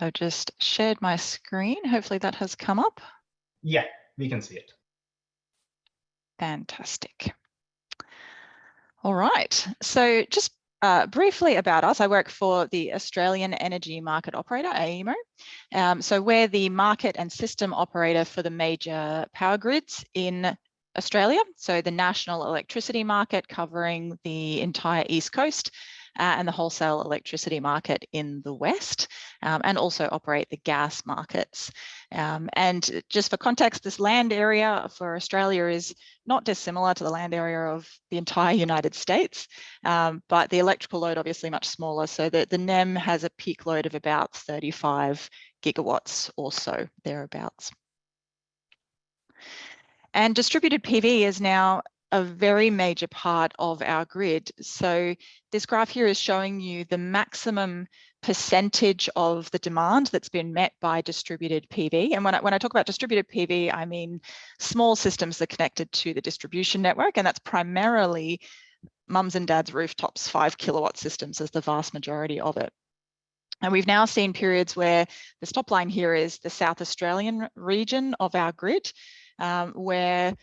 So just shared my screen. Hopefully that has come up. Yeah, we can see it. Fantastic. All right. So just briefly about us, I work for the Australian Energy Market Operator, AEMO. So we're the market and system operator for the major power grids in Australia. So the national electricity market covering the entire East Coast, and the wholesale electricity market in the West, and also operate the gas markets. And just for context, this land area for Australia is not dissimilar to the land area of the entire United States, but the electrical load obviously much smaller. So the NEM has a peak load of about 35 gigawatts or so, thereabouts. And distributed PV is now a very major part of our grid. So this graph here is showing you the maximum percentage of the demand that's been met by distributed PV. And when I talk about distributed PV, I mean small systems that are connected to the distribution network, and that's primarily mums and dads' rooftops, 5 kilowatt systems as the vast majority of it. And we've now seen periods where the top line here is the South Australian region of our grid, where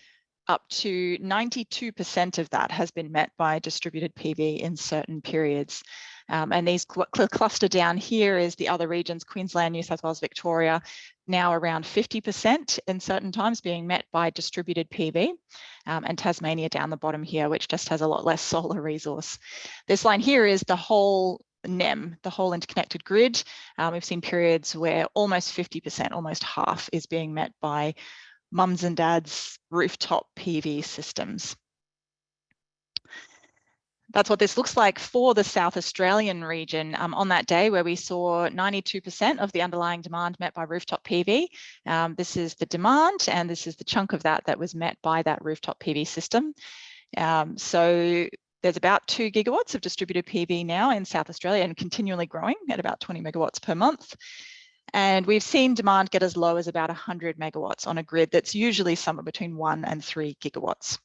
up to 92% of that has been met by distributed PV in certain periods. And these cluster down here is the other regions, Queensland, New South Wales, Victoria, now around 50% in certain times being met by distributed PV, and Tasmania down the bottom here, which just has a lot less solar resource. This line here is the whole NEM, the whole interconnected grid. We've seen periods where almost 50%, almost half, is being met by mums and dads rooftop PV systems. That's what this looks like for the South Australian region on that day where we saw 92% of the underlying demand met by rooftop PV. This is the demand, and this is the chunk of that that was met by that rooftop PV system. So there's about 2 gigawatts of distributed PV now in South Australia and continually growing at about 20 megawatts per month. And we've seen demand get as low as about 100 megawatts on a grid that's usually somewhere between 1 and 3 gigawatts.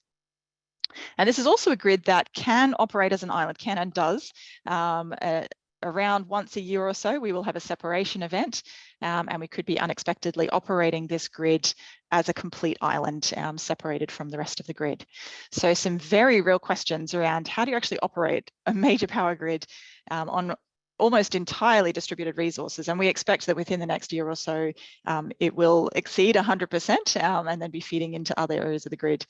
And this is also a grid that can operate as an island, can and does. Around once a year or so, we will have a separation event, and we could be unexpectedly operating this grid as a complete island, separated from the rest of the grid. So some very real questions around how do you actually operate a major power grid on almost entirely distributed resources, and we expect that within the next year or so, it will exceed 100% and then be feeding into other areas of the grid.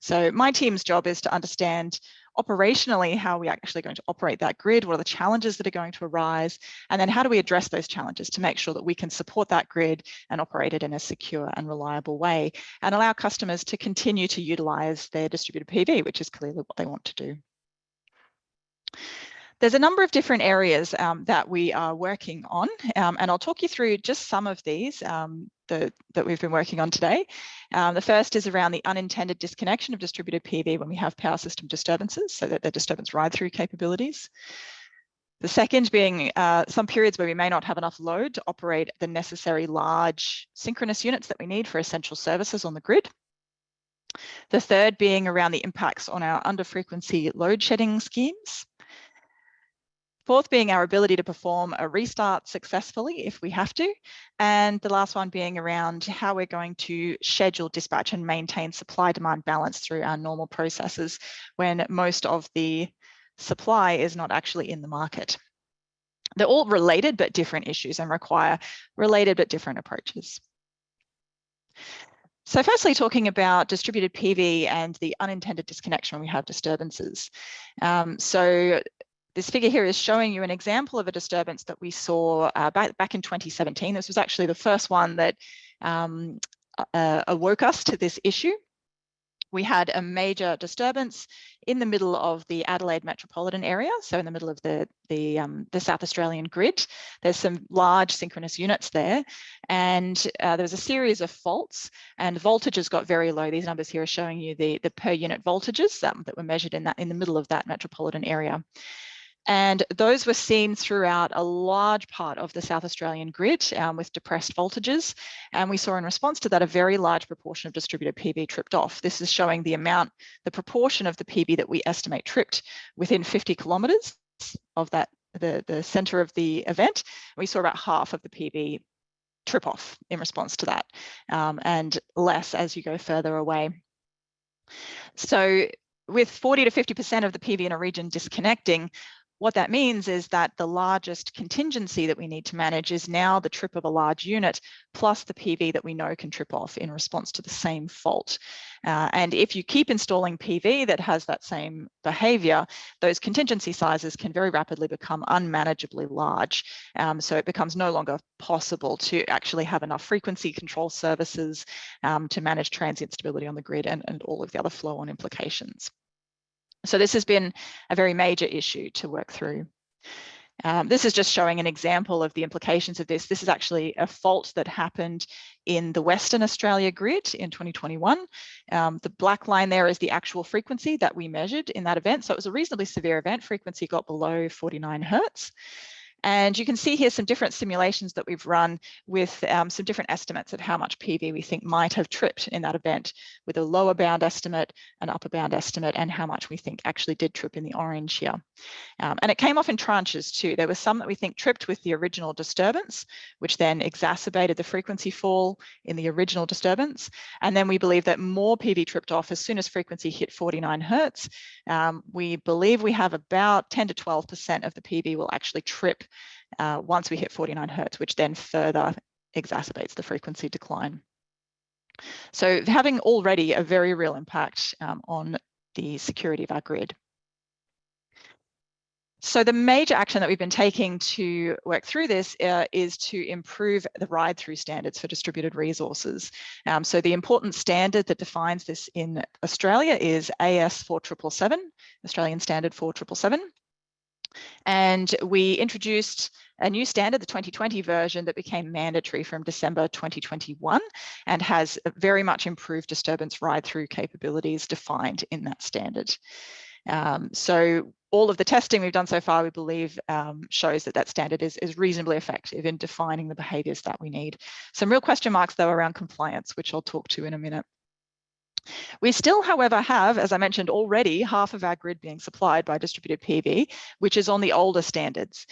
So my team's job is to understand operationally how we're actually going to operate that grid, what are the challenges that are going to arise, and then how do we address those challenges to make sure that we can support that grid and operate it in a secure and reliable way and allow customers to continue to utilize their distributed PV, which is clearly what they want to do. There's a number of different areas that we are working on, and I'll talk you through just some of these that we've been working on today. The first is around the unintended disconnection of distributed PV when we have power system disturbances, so that the disturbance ride-through capabilities. The second being some periods where we may not have enough load to operate the necessary large synchronous units that we need for essential services on the grid. The third being around the impacts on our under-frequency load shedding schemes. Fourth being our ability to perform a restart successfully if we have to. And the last one being around how we're going to schedule dispatch and maintain supply-demand balance through our normal processes when most of the supply is not actually in the market. They're all related but different issues and require related but different approaches. So firstly, talking about distributed PV and the unintended disconnection when we have disturbances. So this figure here is showing you an example of a disturbance that we saw back in 2017. This was actually the first one that awoke us to this issue. We had a major disturbance in the middle of the Adelaide metropolitan area, so in the middle of the South Australian grid. There's some large synchronous units there, and there was a series of faults, and voltages got very low. These numbers here are showing you the per unit voltages that were measured in the middle of that metropolitan area. And those were seen throughout a large part of the South Australian grid with depressed voltages. And we saw in response to that a very large proportion of distributed PV tripped off. This is showing the proportion of the PV that we estimate tripped within 50 kilometres of that the center of the event. We saw about half of the PV trip off in response to that, and less as you go further away. So with 40 to 50% of the PV in a region disconnecting, what that means is that the largest contingency that we need to manage is now the trip of a large unit plus the PV that we know can trip off in response to the same fault. And if you keep installing PV that has that same behavior, those contingency sizes can very rapidly become unmanageably large. So it becomes no longer possible to actually have enough frequency control services to manage transient stability on the grid and all of the other flow-on implications. So this has been a very major issue to work through. This is just showing an example of the implications of this. This is actually a fault that happened in the Western Australia grid in 2021. The black line there is the actual frequency that we measured in that event. So it was a reasonably severe event. Frequency got below 49 hertz. And you can see here some different simulations that we've run with some different estimates of how much PV we think might have tripped in that event, with a lower bound estimate, an upper bound estimate, and how much we think actually did trip in the orange here. And it came off in tranches too. There was some that we think tripped with the original disturbance, which then exacerbated the frequency fall in the original disturbance. And then we believe that more PV tripped off as soon as frequency hit 49 hertz. We believe we have about 10 to 12% of the PV will actually trip once we hit 49 hertz, which then further exacerbates the frequency decline. So having already a very real impact on the security of our grid. So the major action that we've been taking to work through this is to improve the ride-through standards for distributed resources. So the important standard that defines this in Australia is AS 4777, Australian Standard 4777. And we introduced a new standard, the 2020 version, that became mandatory from December 2021 and has very much improved disturbance ride-through capabilities defined in that standard. So all of the testing we've done so far, we believe, shows that that standard is reasonably effective in defining the behaviours that we need. Some real question marks, though, around compliance, which I'll talk to in a minute. We still, however, have, as I mentioned already, half of our grid being supplied by distributed PV, which is on the older standards.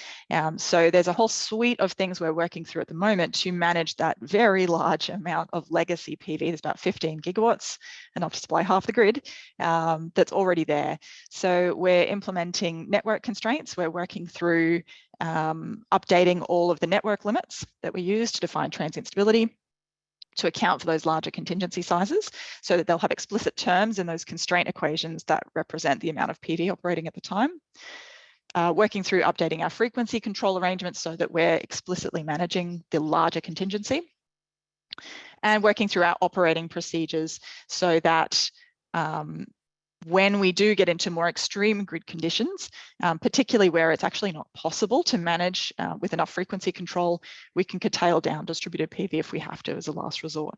So there's a whole suite of things we're working through at the moment to manage that very large amount of legacy PV. There's about 15 gigawatts, enough to supply half the grid, that's already there. So we're implementing network constraints. We're working through updating all of the network limits that we use to define transient stability, to account for those larger contingency sizes, so that they'll have explicit terms in those constraint equations that represent the amount of PV operating at the time. Working through updating our frequency control arrangements so that we're explicitly managing the larger contingency. And working through our operating procedures so that when we do get into more extreme grid conditions, particularly where it's actually not possible to manage with enough frequency control, we can curtail down distributed PV if we have to as a last resort.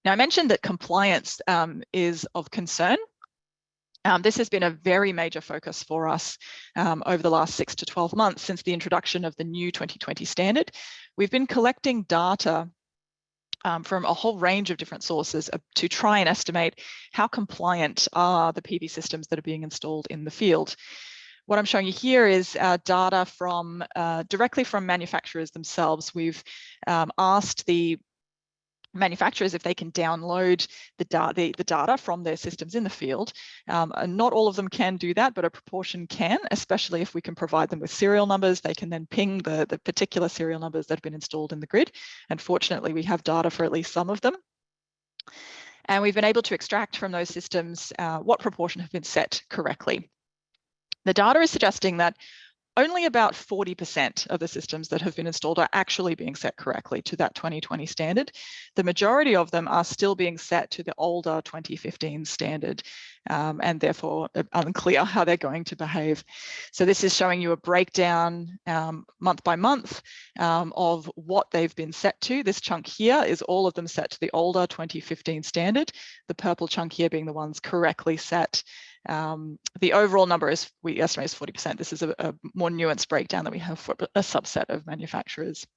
Now, I mentioned that compliance is of concern. This has been a very major focus for us over the last 6 to 12 months since the introduction of the new 2020 standard. We've been collecting data from a whole range of different sources to try and estimate how compliant are the PV systems that are being installed in the field. What I'm showing you here is data from directly from manufacturers themselves. We've asked the manufacturers if they can download the data from their systems in the field. And not all of them can do that, but a proportion can, especially if we can provide them with serial numbers. They can then ping the particular serial numbers that have been installed in the grid. And fortunately, we have data for at least some of them. And we've been able to extract from those systems what proportion have been set correctly. The data is suggesting that only about 40% of the systems that have been installed are actually being set correctly to that 2020 standard. The majority of them are still being set to the older 2015 standard, and therefore unclear how they're going to behave. So this is showing you a breakdown month by month of what they've been set to. This chunk here is all of them set to the older 2015 standard. The purple chunk here being the ones correctly set. The overall number is, we estimate, is 40%. This is a more nuanced breakdown that we have for a subset of manufacturers.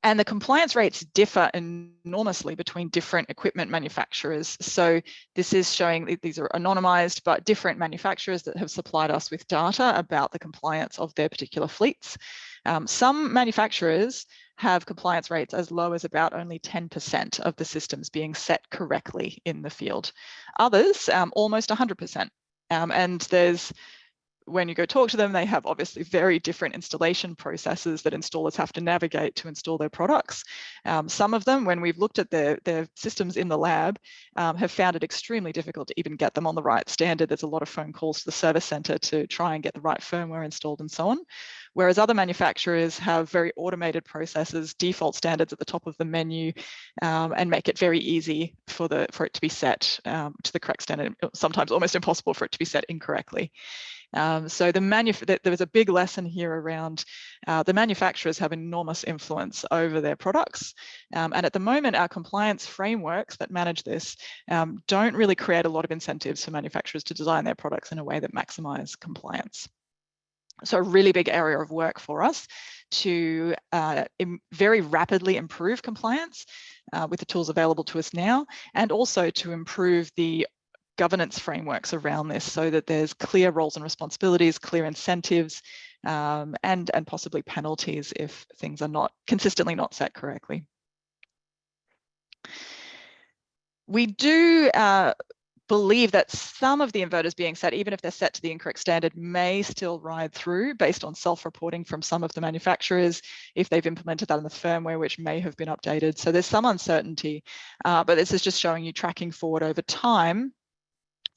And the compliance rates differ enormously between different equipment manufacturers. So this is showing these are anonymized, but different manufacturers that have supplied us with data about the compliance of their particular fleets. Some manufacturers have compliance rates as low as about only 10% of the systems being set correctly in the field. Others, almost 100%. And there's, when you go talk to them, they have obviously very different installation processes that installers have to navigate to install their products. Some of them, when we've looked at their systems in the lab, have found it extremely difficult to even get them on the right standard. There's a lot of phone calls to the service center to try and get the right firmware installed and so on. Whereas other manufacturers have very automated processes, default standards at the top of the menu, and make it very easy for it to be set to the correct standard, sometimes almost impossible for it to be set incorrectly. So there was a big lesson here around the manufacturers have enormous influence over their products. And at the moment, our compliance frameworks that manage this don't really create a lot of incentives for manufacturers to design their products in a way that maximize compliance. So a really big area of work for us to very rapidly improve compliance with the tools available to us now, and also to improve the governance frameworks around this so that there's clear roles and responsibilities, clear incentives, and possibly penalties if things are not consistently not set correctly. We do believe that some of the inverters being set, even if they're set to the incorrect standard, may still ride through based on self-reporting from some of the manufacturers if they've implemented that in the firmware, which may have been updated. So there's some uncertainty, but this is just showing you tracking forward over time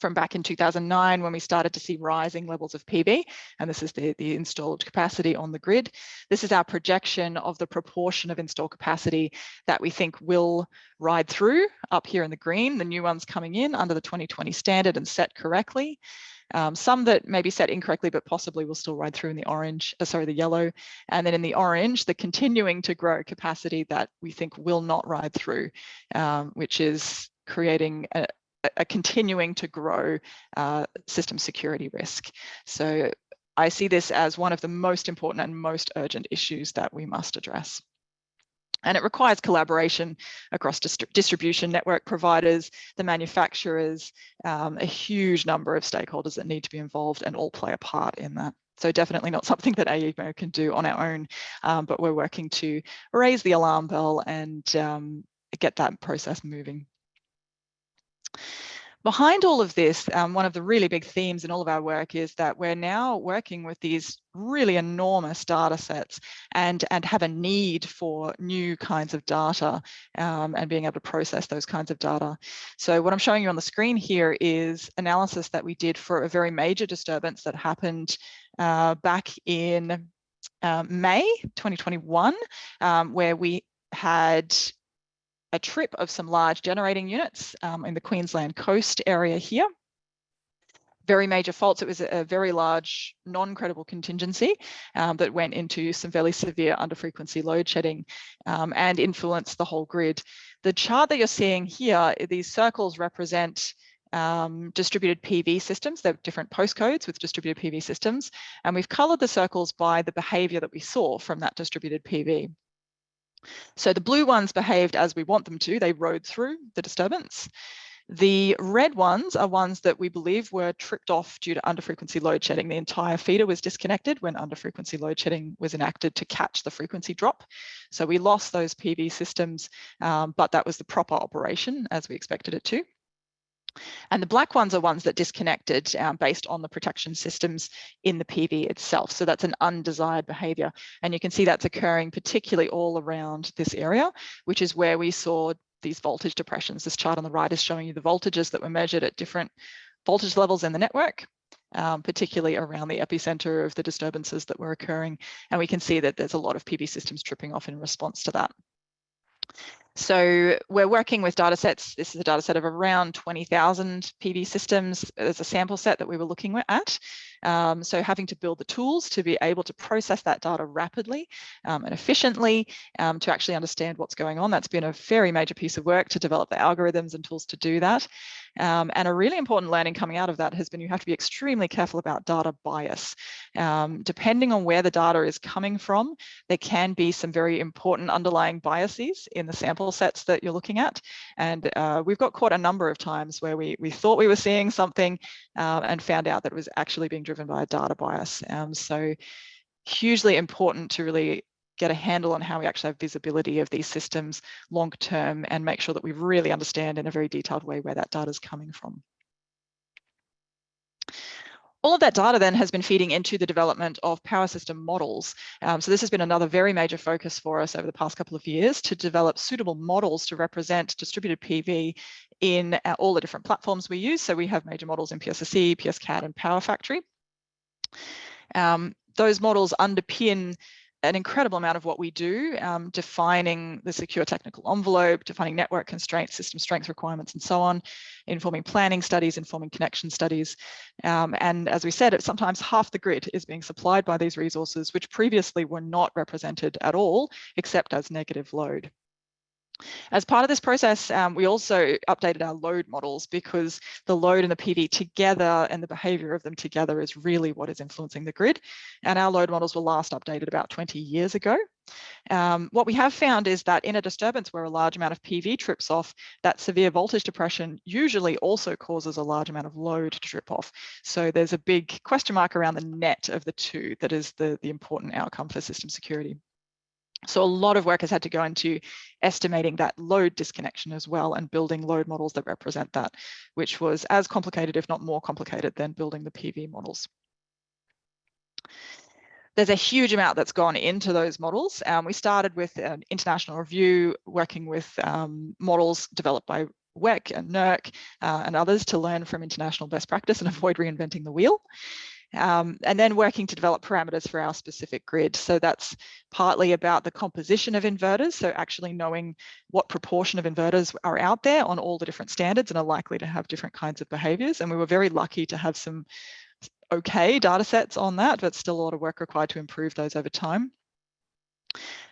from back in 2009 when we started to see rising levels of PV, and this is the installed capacity on the grid. This is our projection of the proportion of installed capacity that we think will ride through up here in the green, the new ones coming in under the 2020 standard and set correctly. Some that may be set incorrectly, but possibly will still ride through in the orange, the yellow. And then in the orange, the continuing to grow capacity that we think will not ride through, which is creating a continuing to grow system security risk. So I see this as one of the most important and most urgent issues that we must address. And it requires collaboration across distribution network providers, the manufacturers, a huge number of stakeholders that need to be involved and all play a part in that. So definitely not something that AEMO can do on our own, but we're working to raise the alarm bell and get that process moving. Behind all of this, one of the really big themes in all of our work is that we're now working with these really enormous data sets and have a need for new kinds of data and being able to process those kinds of data. So what I'm showing you on the screen here is analysis that we did for a very major disturbance that happened back in May 2021, where we had a trip of some large generating units in the Queensland coast area here. Very major faults. It was a very large non-credible contingency that went into some fairly severe under-frequency load shedding and influenced the whole grid. The chart that you're seeing here, these circles represent distributed PV systems. They're different postcodes with distributed PV systems, and we've colored the circles by the behavior that we saw from that distributed PV. So the blue ones behaved as we want them to. They rode through the disturbance. The red ones are ones that we believe were tripped off due to under-frequency load shedding. The entire feeder was disconnected when under-frequency load shedding was enacted to catch the frequency drop. So we lost those PV systems, but that was the proper operation as we expected it to. And the black ones are ones that disconnected based on the protection systems in the PV itself. So that's an undesired behavior. And you can see that's occurring particularly all around this area, which is where we saw these voltage depressions. This chart on the right is showing you the voltages that were measured at different voltage levels in the network, particularly around the epicenter of the disturbances that were occurring. And we can see that there's a lot of PV systems tripping off in response to that. So we're working with data sets. This is a data set of around 20,000 PV systems as a sample set that we were looking at. So having to build the tools to be able to process that data rapidly and efficiently to actually understand what's going on. That's been a very major piece of work to develop the algorithms and tools to do that. And a really important learning coming out of that has been you have to be extremely careful about data bias. Depending on where the data is coming from, there can be some very important underlying biases in the sample sets that you're looking at. And we've got caught a number of times where we thought we were seeing something and found out that it was actually being driven by a data bias. So hugely important to really get a handle on how we actually have visibility of these systems long term and make sure that we really understand in a very detailed way where that data is coming from. All of that data then has been feeding into the development of power system models. So this has been another very major focus for us over the past couple of years to develop suitable models to represent distributed PV in all the different platforms we use. So we have major models in PSSE, PSCAD, and Power Factory. Those models underpin an incredible amount of what we do, defining the secure technical envelope, defining network constraints, system strength requirements, and so on, informing planning studies, informing connection studies. And as we said, sometimes half the grid is being supplied by these resources, which previously were not represented at all, except as negative load. As part of this process, we also updated our load models because the load and the PV together and the behavior of them together is really what is influencing the grid. And our load models were last updated about 20 years ago. What we have found is that in a disturbance where a large amount of PV trips off, that severe voltage depression usually also causes a large amount of load to trip off. So there's a big question mark around the net of the two that is the important outcome for system security. So a lot of work has had to go into estimating that load disconnection as well and building load models that represent that, which was as complicated, if not more complicated, than building the PV models. There's a huge amount that's gone into those models. We started with an international review, working with models developed by WEC and NERC and others to learn from international best practice and avoid reinventing the wheel. And then working to develop parameters for our specific grid. So that's partly about the composition of inverters. So actually knowing what proportion of inverters are out there on all the different standards and are likely to have different kinds of behaviors. And we were very lucky to have some okay data sets on that, but still a lot of work required to improve those over time.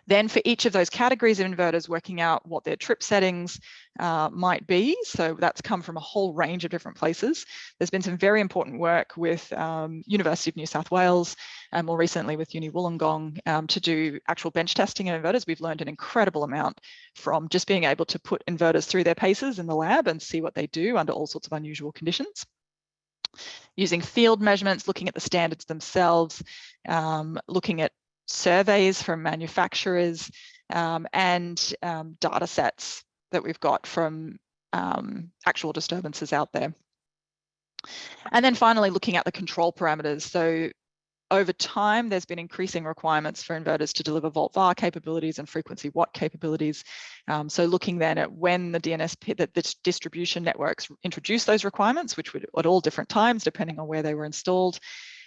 Then for each of those categories of inverters, working out what their trip settings might be. So that's come from a whole range of different places. There's been some very important work with University of New South Wales and more recently with Uni Wollongong to do actual bench testing of inverters. We've learned an incredible amount from just being able to put inverters through their paces in the lab and see what they do under all sorts of unusual conditions. Using field measurements, looking at the standards themselves, looking at surveys from manufacturers and data sets that we've got from actual disturbances out there. And then finally, looking at the control parameters. So over time, there's been increasing requirements for inverters to deliver volt-var capabilities and frequency watt capabilities. So looking then at when the DNSP, the distribution networks introduced those requirements, which would at all different times, depending on where they were installed.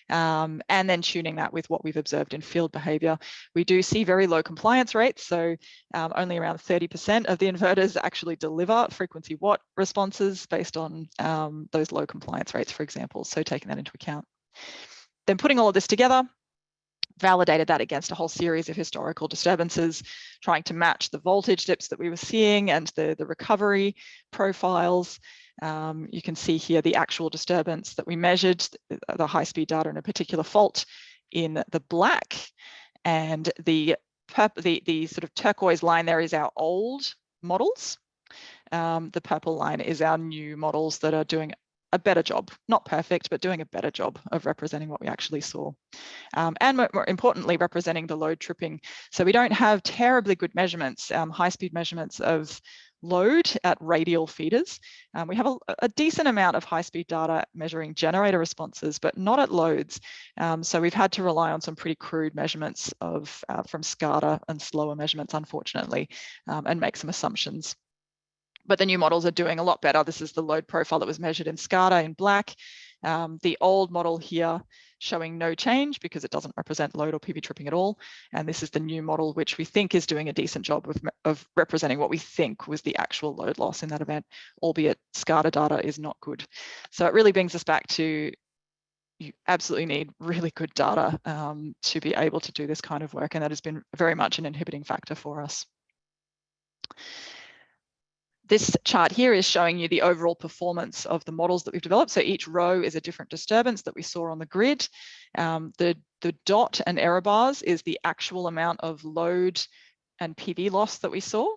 And then tuning that with what we've observed in field behavior. We do see very low compliance rates, so only around 30% of the inverters actually deliver frequency watt responses based on those low compliance rates, for example, so taking that into account. Then putting all of this together, validated that against a whole series of historical disturbances, trying to match the voltage dips that we were seeing and the recovery profiles. You can see here the actual disturbance that we measured, the high-speed data in a particular fault in the black, and the sort of turquoise line there is our old models. The purple line is our new models that are doing a better job, not perfect, but doing a better job of representing what we actually saw. And more importantly, representing the load tripping. So we don't have terribly good measurements, high-speed measurements of load at radial feeders. We have a decent amount of high-speed data measuring generator responses, but not at loads. So we've had to rely on some pretty crude measurements of from SCADA and slower measurements, unfortunately, and make some assumptions. But the new models are doing a lot better. This is the load profile that was measured in SCADA in black. The old model here showing no change because it doesn't represent load or PV tripping at all. And this is the new model, which we think is doing a decent job of representing what we think was the actual load loss in that event, albeit SCADA data is not good. So it really brings us back to you absolutely need really good data to be able to do this kind of work, and that has been very much an inhibiting factor for us. This chart here is showing you the overall performance of the models that we've developed. So each row is a different disturbance that we saw on the grid. The dot and error bars is the actual amount of load and PV loss that we saw.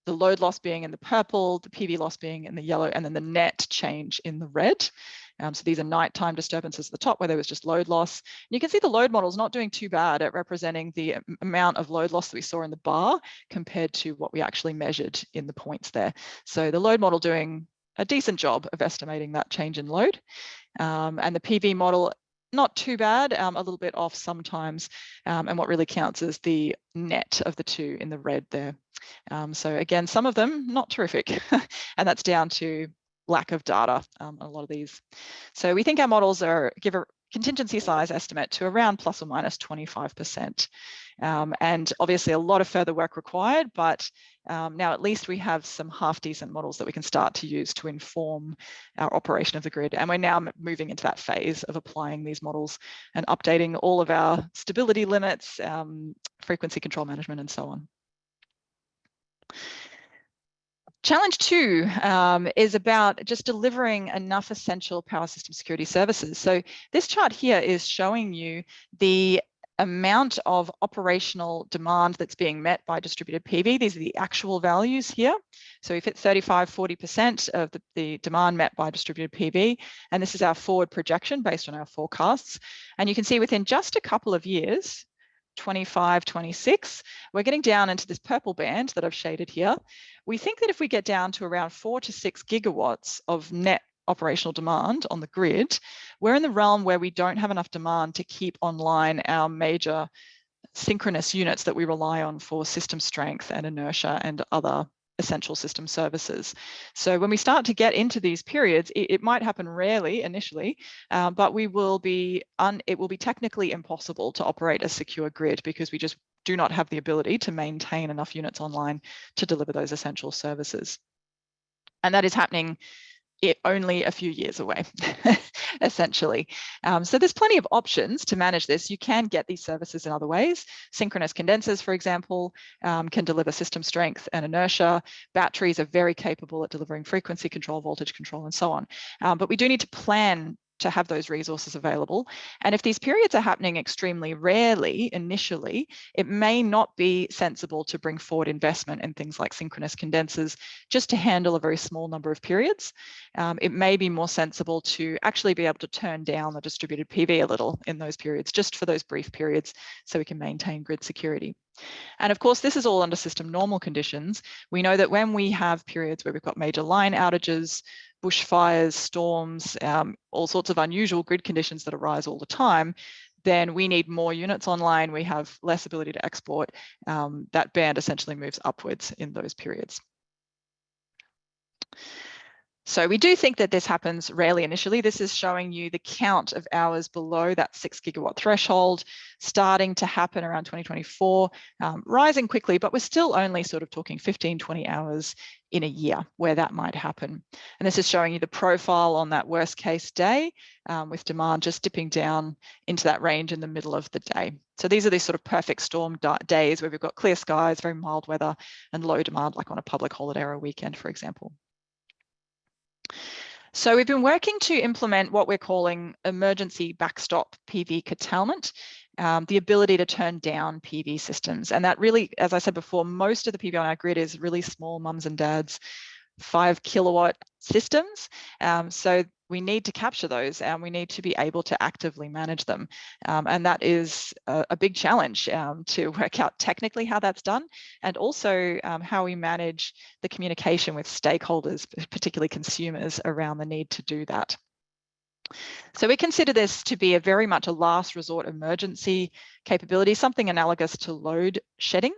The load loss being in the purple, the PV loss being in the yellow, and then the net change in the red. So these are nighttime disturbances at the top where there was just load loss. And you can see the load model is not doing too bad at representing the amount of load loss that we saw in the bar compared to what we actually measured in the points there. So the load model doing a decent job of estimating that change in load. And the PV model, not too bad, a little bit off sometimes. And what really counts is the net of the two in the red there. So again, some of them not terrific, and that's down to lack of data, a lot of these. So we think our models give a contingency size estimate to around plus or minus 25%. And obviously a lot of further work required, but now at least we have some half decent models that we can start to use to inform our operation of the grid. And we're now moving into that phase of applying these models and updating all of our stability limits, frequency control management, and so on. Challenge 2 is about just delivering enough essential power system security services. So this chart here is showing you the amount of operational demand that's being met by distributed PV. These are the actual values here. So we've hit 35–40% of the demand met by distributed PV. And this is our forward projection based on our forecasts. And you can see within just a couple of years, 25, 26, we're getting down into this purple band that I've shaded here. We think that if we get down to around 4 to 6 gigawatts of net operational demand on the grid, we're in the realm where we don't have enough demand to keep online our major synchronous units that we rely on for system strength and inertia and other essential system services. So when we start to get into these periods, it might happen rarely initially, but it will be technically impossible to operate a secure grid because we just do not have the ability to maintain enough units online to deliver those essential services. And that is happening only a few years away, essentially. So there's plenty of options to manage this. You can get these services in other ways. Synchronous condensers, for example, can deliver system strength and inertia. Batteries are very capable at delivering frequency control, voltage control, and so on. But we do need to plan to have those resources available. And if these periods are happening extremely rarely initially, it may not be sensible to bring forward investment in things like synchronous condensers just to handle a very small number of periods. It may be more sensible to actually be able to turn down the distributed PV a little in those periods, just for those brief periods, so we can maintain grid security. And of course, this is all under system normal conditions. We know that when we have periods where we've got major line outages, bushfires, storms, all sorts of unusual grid conditions that arise all the time, then we need more units online. We have less ability to export. That band essentially moves upwards in those periods. So we do think that this happens rarely initially. This is showing you the count of hours below that 6 gigawatt threshold, starting to happen around 2024, rising quickly, but we're still only sort of talking 15–20 hours in a year where that might happen. And this is showing you the profile on that worst case day, with demand just dipping down into that range in the middle of the day. So these are these sort of perfect storm days where we've got clear skies, very mild weather, and low demand, like on a public holiday or a weekend, for example. So we've been working to implement what we're calling emergency backstop PV curtailment, the ability to turn down PV systems. And that really, as I said before, most of the PV on our grid is really small mums and dads, 5 kilowatt systems. So we need to capture those, and we need to be able to actively manage them. And that is a big challenge to work out technically how that's done, and also how we manage the communication with stakeholders, particularly consumers, around the need to do that. So we consider this to be very much a last resort emergency capability, something analogous to load shedding,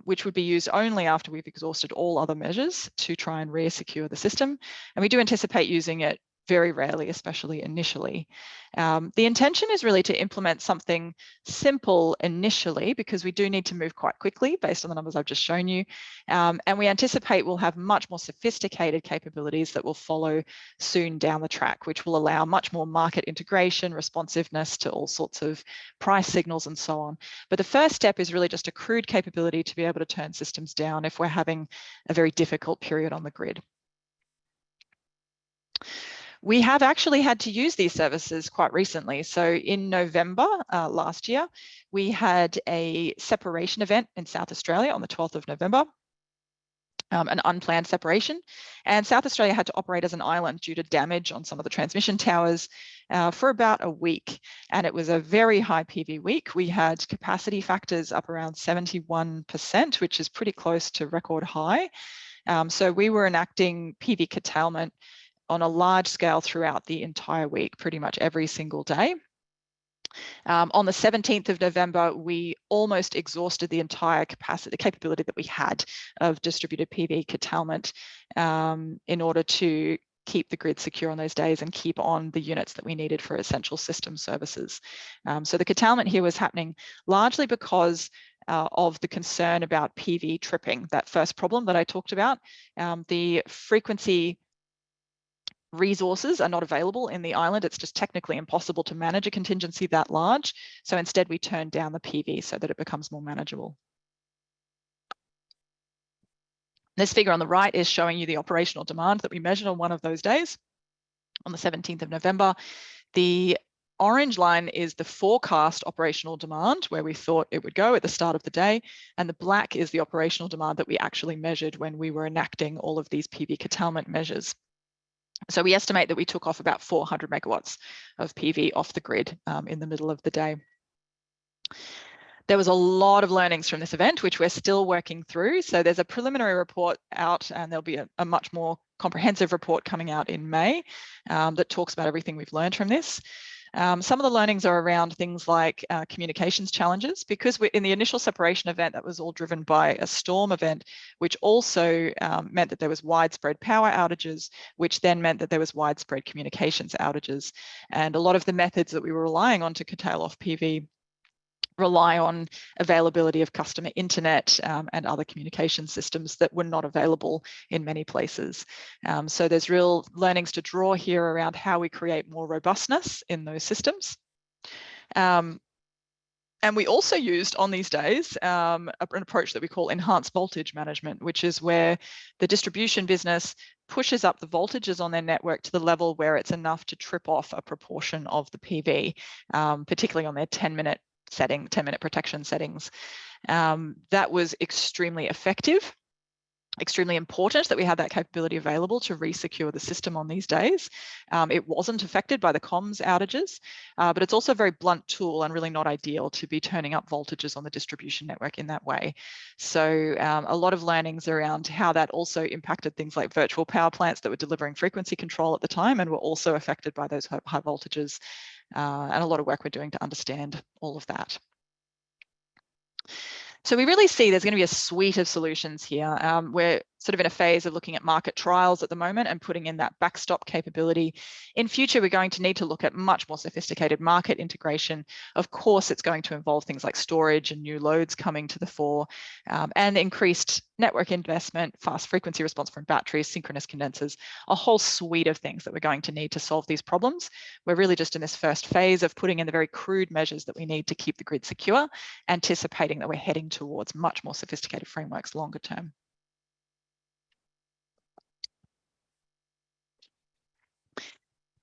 which would be used only after we've exhausted all other measures to try and re-secure the system. And we do anticipate using it very rarely, especially initially. The intention is really to implement something simple initially, because we do need to move quite quickly based on the numbers I've just shown you. And we anticipate we'll have much more sophisticated capabilities that will follow soon down the track, which will allow much more market integration, responsiveness to all sorts of price signals and so on. But the first step is really just a crude capability to be able to turn systems down if we're having a very difficult period on the grid. We have actually had to use these services quite recently. So in November last year, we had a separation event in South Australia on the 12th of November, an unplanned separation. And South Australia had to operate as an island due to damage on some of the transmission towers for about a week. And it was a very high PV week. We had capacity factors up around 71%, which is pretty close to record high. So we were enacting PV curtailment on a large scale throughout the entire week, pretty much every single day. On the 17th of November, we almost exhausted the entire capability that we had of distributed PV curtailment in order to keep the grid secure on those days and keep on the units that we needed for essential system services. So the curtailment here was happening largely because of the concern about PV tripping, that first problem that I talked about. The frequency resources are not available in the island. It's just technically impossible to manage a contingency that large. So instead we turn down the PV so that it becomes more manageable. This figure on the right is showing you the operational demand that we measured on one of those days, on the 17th of November. The orange line is the forecast operational demand, where we thought it would go at the start of the day, and the black is the operational demand that we actually measured when we were enacting all of these PV curtailment measures. So we estimate that we took off about 400 megawatts of PV off the grid in the middle of the day. There was a lot of learnings from this event, which we're still working through. So there's a preliminary report out, and there'll be a much more comprehensive report coming out in May that talks about everything we've learned from this. Some of the learnings are around things like communications challenges, because in the initial separation event, that was all driven by a storm event, which also meant that there was widespread power outages, which then meant that there was widespread communications outages. And a lot of the methods that we were relying on to curtail off PV rely on availability of customer internet and other communication systems that were not available in many places. So there's real learnings to draw here around how we create more robustness in those systems. And we also used on these days an approach that we call enhanced voltage management, which is where the distribution business pushes up the voltages on their network to the level where it's enough to trip off a proportion of the PV, particularly on their 10-minute protection settings. That was extremely effective, extremely important that we had that capability available to re-secure the system on these days. It wasn't affected by the comms outages, but it's also a very blunt tool and really not ideal to be turning up voltages on the distribution network in that way. So a lot of learnings around how that also impacted things like virtual power plants that were delivering frequency control at the time and were also affected by those high voltages. And a lot of work we're doing to understand all of that. So we really see there's going to be a suite of solutions here. We're sort of in a phase of looking at market trials at the moment and putting in that backstop capability. In future, we're going to need to look at much more sophisticated market integration. Of course, it's going to involve things like storage and new loads coming to the fore, and increased network investment, fast frequency response from batteries, synchronous condensers, a whole suite of things that we're going to need to solve these problems. We're really just in this first phase of putting in the very crude measures that we need to keep the grid secure, anticipating that we're heading towards much more sophisticated frameworks longer term.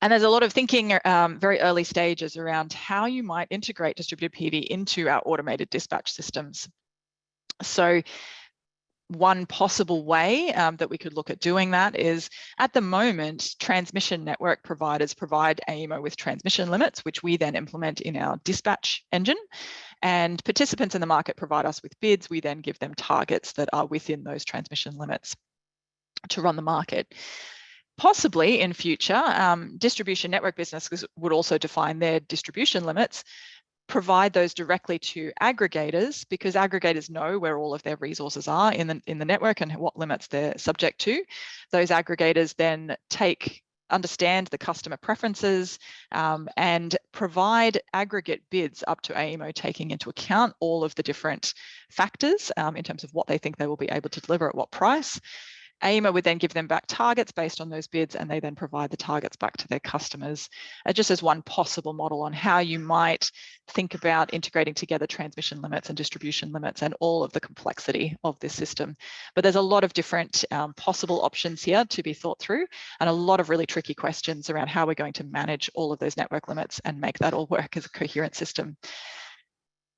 And there's a lot of thinking very early stages around how you might integrate distributed PV into our automated dispatch systems. So one possible way that we could look at doing that is, at the moment, transmission network providers provide AEMO with transmission limits, which we then implement in our dispatch engine. And participants in the market provide us with bids. We then give them targets that are within those transmission limits to run the market. Possibly in future, distribution network businesses would also define their distribution limits, provide those directly to aggregators, because aggregators know where all of their resources are in the network and what limits they're subject to. Those aggregators then take understand the customer preferences, and provide aggregate bids up to AEMO, taking into account all of the different factors in terms of what they think they will be able to deliver at what price. AEMO would then give them back targets based on those bids, and they then provide the targets back to their customers, just as one possible model on how you might think about integrating together transmission limits and distribution limits and all of the complexity of this system. But there's a lot of different possible options here to be thought through, and a lot of really tricky questions around how we're going to manage all of those network limits and make that all work as a coherent system.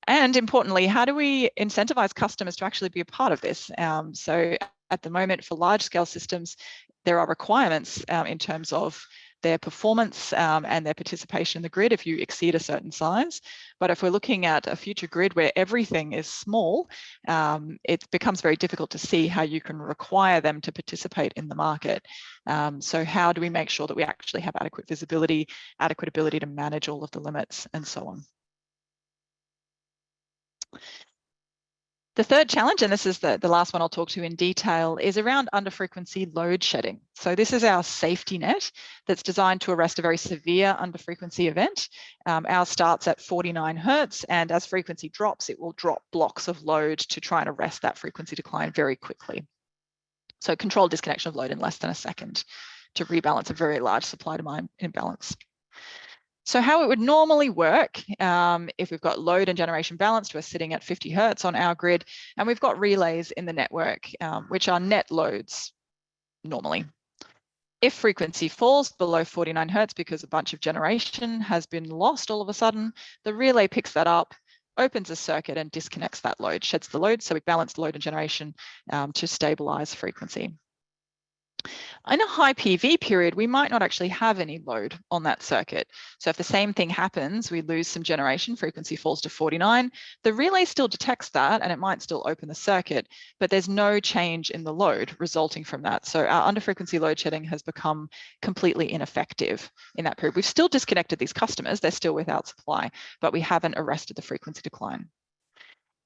And importantly, how do we incentivize customers to actually be a part of this? So at the moment, for large-scale systems, there are requirements in terms of their performance and their participation in the grid if you exceed a certain size. But if we're looking at a future grid where everything is small, it becomes very difficult to see how you can require them to participate in the market. So how do we make sure that we actually have adequate visibility, adequate ability to manage all of the limits, and so on? The third challenge, and this is the last one I'll talk to in detail, is around under-frequency load shedding. So this is our safety net that's designed to arrest a very severe under-frequency event. Ours starts at 49 hertz, and as frequency drops, it will drop blocks of load to try and arrest that frequency decline very quickly. So controlled disconnection of load in less than a second to rebalance a very large supply-demand imbalance. So how it would normally work, if we've got load and generation balanced, we're sitting at 50 hertz on our grid, and we've got relays in the network, which are net loads normally. If frequency falls below 49 hertz because a bunch of generation has been lost all of a sudden, the relay picks that up, opens a circuit and disconnects that load, sheds the load, so we balance load and generation to stabilize frequency. In a high PV period, we might not actually have any load on that circuit. So if the same thing happens, we lose some generation, frequency falls to 49, the relay still detects that and it might still open the circuit, but there's no change in the load resulting from that. So our under-frequency load shedding has become completely ineffective in that period. We've still disconnected these customers, they're still without supply, but we haven't arrested the frequency decline.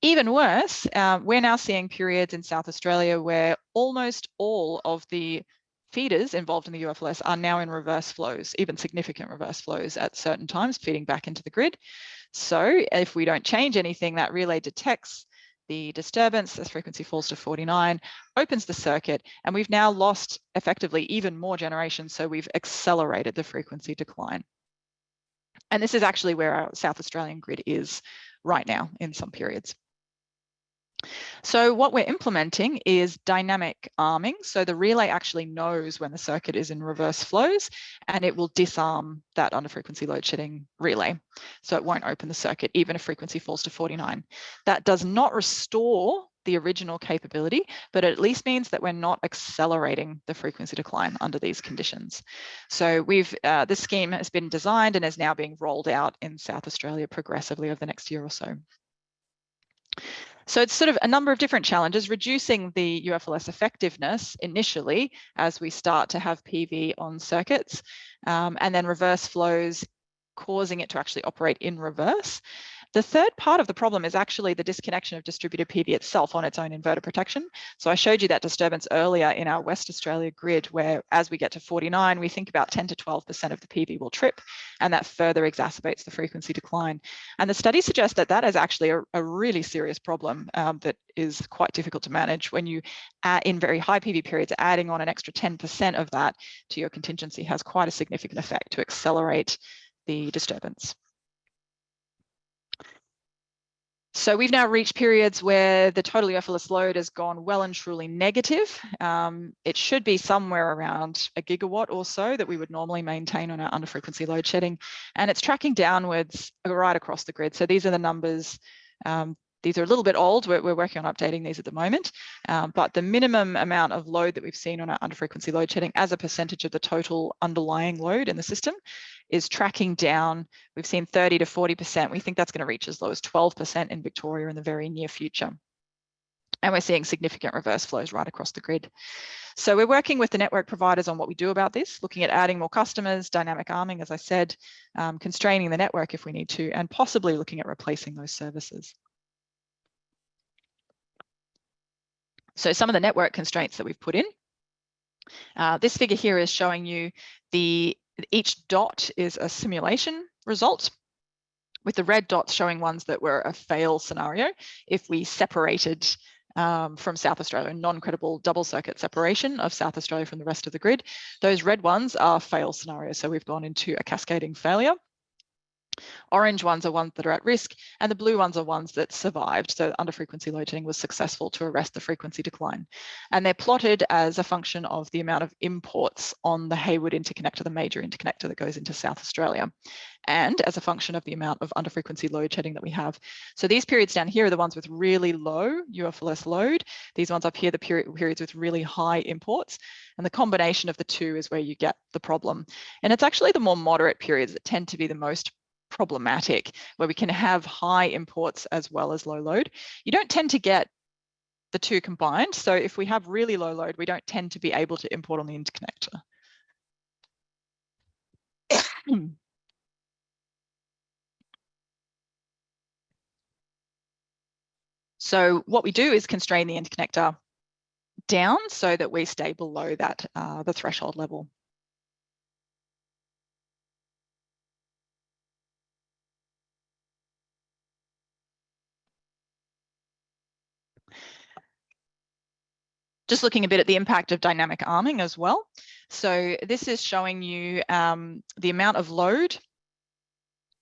Even worse, we're now seeing periods in South Australia where almost all of the feeders involved in the UFLS are now in reverse flows, even significant reverse flows at certain times, feeding back into the grid. So if we don't change anything, that relay detects the disturbance as frequency falls to 49, opens the circuit, and we've now lost effectively even more generation, so we've accelerated the frequency decline. And this is actually where our South Australian grid is right now in some periods. So what we're implementing is dynamic arming. So the relay actually knows when the circuit is in reverse flows, and it will disarm that under-frequency load shedding relay. So it won't open the circuit, even if frequency falls to 49. That does not restore the original capability, but it at least means that we're not accelerating the frequency decline under these conditions. So this scheme has been designed and is now being rolled out in South Australia progressively over the next year or so. So it's sort of a number of different challenges, reducing the UFLS effectiveness initially as we start to have PV on circuits, and then reverse flows causing it to actually operate in reverse. The third part of the problem is actually the disconnection of distributed PV itself on its own inverter protection. So I showed you that disturbance earlier in our West Australia grid, where as we get to 49, we think about 10 to 12% of the PV will trip, and that further exacerbates the frequency decline. And the studies suggest that that is actually a really serious problem that is quite difficult to manage. When you, in very high PV periods, adding on an extra 10% of that to your contingency has quite a significant effect to accelerate the disturbance. So we've now reached periods where the total UFLS load has gone well and truly negative. It should be somewhere around a gigawatt or so that we would normally maintain on our under-frequency load shedding, and it's tracking downwards right across the grid. So these are the numbers. These are a little bit old. We're working on updating these at the moment, but the minimum amount of load that we've seen on our under-frequency load shedding as a percentage of the total underlying load in the system is tracking down. We've seen 30 to 40%. We think that's going to reach as low as 12% in Victoria in the very near future. And we're seeing significant reverse flows right across the grid. So we're working with the network providers on what we do about this, looking at adding more customers, dynamic arming, as I said, constraining the network if we need to, and possibly looking at replacing those services. So some of the network constraints that we've put in This figure here is showing you each dot is a simulation result, with the red dots showing ones that were a fail scenario if we separated from South Australia, non-credible double circuit separation of South Australia from the rest of the grid. Those red ones are fail scenarios, so we've gone into a cascading failure. Orange ones are ones that are at risk, and the blue ones are ones that survived. So under frequency load shedding was successful to arrest the frequency decline. And they're plotted as a function of the amount of imports on the Hayward interconnector, the major interconnector that goes into South Australia, and as a function of the amount of under frequency load shedding that we have. So these periods down here are the ones with really low UFLS load. These ones up here, the periods with really high imports. And the combination of the two is where you get the problem. And it's actually the more moderate periods that tend to be the most problematic, where we can have high imports as well as low load. You don't tend to get the two combined. So if we have really low load, we don't tend to be able to import on the interconnector. So what we do is constrain the interconnector down so that we stay below that, the threshold level. Just looking a bit at the impact of dynamic arming as well. So this is showing you the amount of load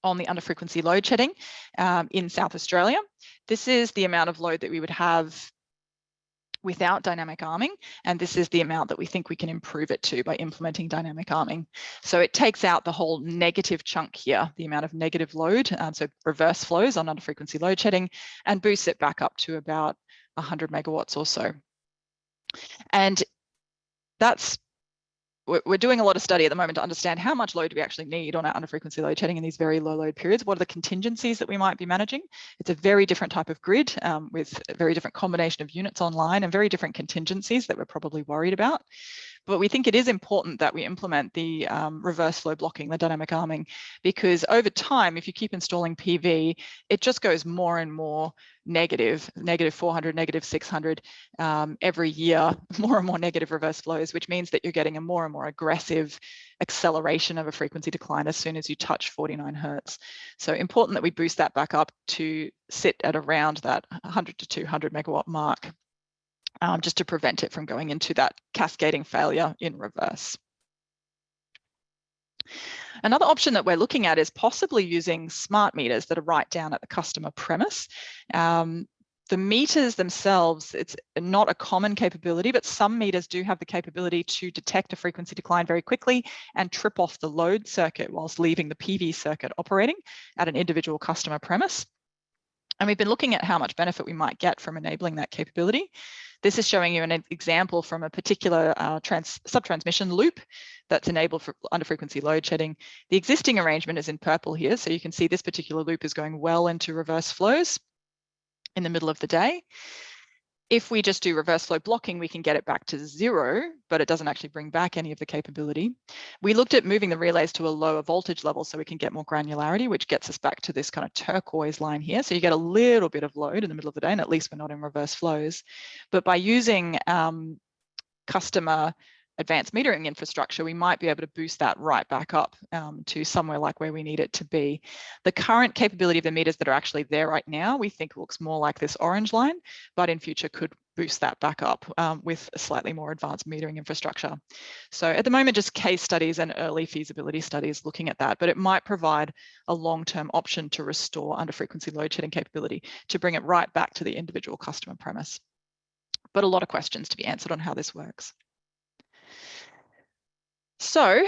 on the under frequency load shedding in South Australia. This is the amount of load that we would have without dynamic arming, and this is the amount that we think we can improve it to by implementing dynamic arming. So it takes out the whole negative chunk here, the amount of negative load, so reverse flows on under frequency load shedding, and boosts it back up to about 100 megawatts or so. And we're doing a lot of study at the moment to understand how much load do we actually need on our under frequency load shedding in these very low load periods. What are the contingencies that we might be managing? It's a very different type of grid with a very different combination of units online and very different contingencies that we're probably worried about. But we think it is important that we implement the reverse flow blocking, the dynamic arming, because over time, if you keep installing PV, it just goes more and more negative, negative 400, negative 600 every year, more and more negative reverse flows, which means that you're getting a more and more aggressive acceleration of a frequency decline as soon as you touch 49 hertz. So important that we boost that back up to sit at around that 100 to 200 megawatt mark. Just to prevent it from going into that cascading failure in reverse. Another option that we're looking at is possibly using smart meters that are right down at the customer premise. The meters themselves, it's not a common capability, but some meters do have the capability to detect a frequency decline very quickly and trip off the load circuit whilst leaving the PV circuit operating at an individual customer premise. And we've been looking at how much benefit we might get from enabling that capability. This is showing you an example from a particular sub-transmission loop that's enabled for under frequency load shedding. The existing arrangement is in purple here, so you can see this particular loop is going well into reverse flows in the middle of the day. If we just do reverse flow blocking, we can get it back to 0, but it doesn't actually bring back any of the capability. We looked at moving the relays to a lower voltage level so we can get more granularity, which gets us back to this kind of turquoise line here. So you get a little bit of load in the middle of the day, and at least we're not in reverse flows. But by using customer advanced metering infrastructure, we might be able to boost that right back up to somewhere like where we need it to be. The current capability of the meters that are actually there right now, we think looks more like this orange line, but in future could boost that back up with a slightly more advanced metering infrastructure. So at the moment, just case studies and early feasibility studies looking at that, but it might provide a long-term option to restore under frequency load shedding capability to bring it right back to the individual customer premise. But a lot of questions to be answered on how this works. So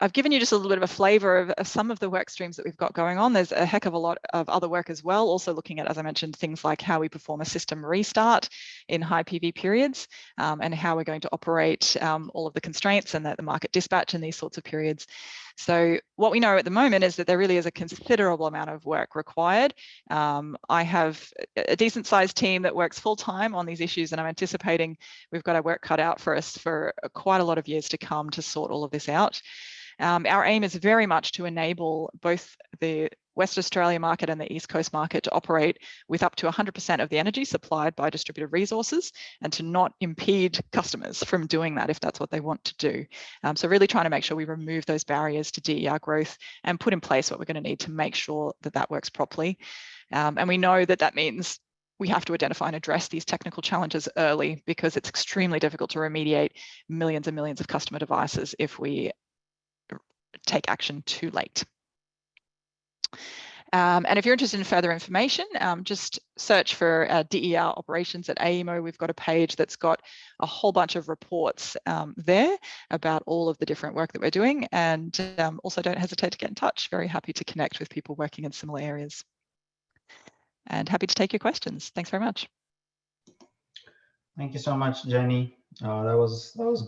I've given you just a little bit of a flavor of some of the work streams that we've got going on. There's a heck of a lot of other work as well, also looking at, as I mentioned, things like how we perform a system restart in high PV periods and how we're going to operate all of the constraints and the market dispatch in these sorts of periods. So what we know at the moment is that there really is a considerable amount of work required. I have a decent sized team that works full time on these issues, and I'm anticipating we've got our work cut out for us for quite a lot of years to come to sort all of this out. Our aim is very much to enable both the West Australia market and the East Coast market to operate with up to 100% of the energy supplied by distributed resources, and to not impede customers from doing that if that's what they want to do. So really trying to make sure we remove those barriers to DER growth and put in place what we're going to need to make sure that that works properly. And we know that that means we have to identify and address these technical challenges early, because it's extremely difficult to remediate millions and millions of customer devices if we take action too late. And if you're interested in further information, just search for DER operations at AEMO. We've got a page that's got a whole bunch of reports there about all of the different work that we're doing. And also don't hesitate to get in touch. Very happy to connect with people working in similar areas. And happy to take your questions. Thanks very much. Thank you so much, Jenny. That was